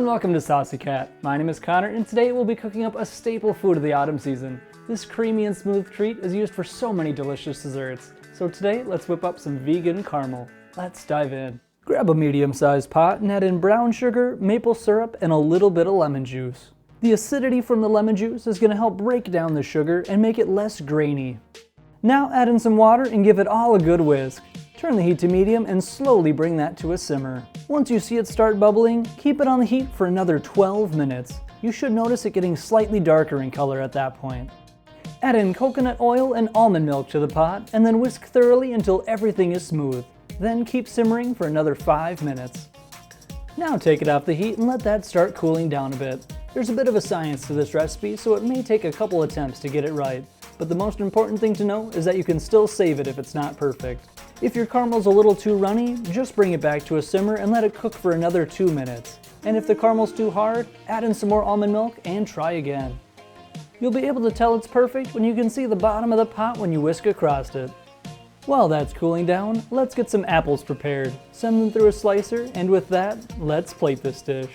welcome to Saucy Cat. My name is Connor, and today we'll be cooking up a staple food of the autumn season. This creamy and smooth treat is used for so many delicious desserts. So today, let's whip up some vegan caramel. Let's dive in. Grab a medium-sized pot and add in brown sugar, maple syrup, and a little bit of lemon juice. The acidity from the lemon juice is going to help break down the sugar and make it less grainy. Now add in some water and give it all a good whisk. Turn the heat to medium and slowly bring that to a simmer. Once you see it start bubbling, keep it on the heat for another 12 minutes. You should notice it getting slightly darker in color at that point. Add in coconut oil and almond milk to the pot and then whisk thoroughly until everything is smooth. Then keep simmering for another 5 minutes. Now take it off the heat and let that start cooling down a bit. There's a bit of a science to this recipe, so it may take a couple attempts to get it right. But the most important thing to know is that you can still save it if it's not perfect. If your caramel's a little too runny, just bring it back to a simmer and let it cook for another 2 minutes. And if the caramel's too hard, add in some more almond milk and try again. You'll be able to tell it's perfect when you can see the bottom of the pot when you whisk across it. While that's cooling down, let's get some apples prepared. Send them through a slicer, and with that, let's plate this dish.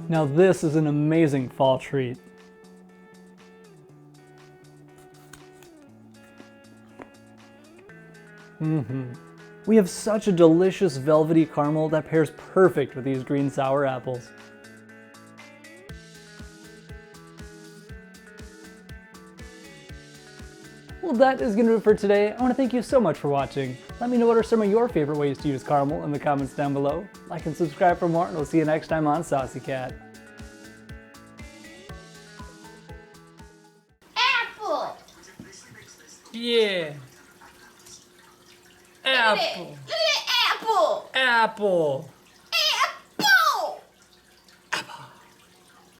Now this is an amazing fall treat. We have such a delicious velvety caramel that pairs perfect with these green sour apples. Well, that is going to do it for today. I want to thank you so much for watching. Let me know what are some of your favorite ways to use caramel in the comments down below. Like and subscribe for more, and we'll see you next time on Saucy Cat. Apple! Yeah! Apple! Look at that apple! Apple!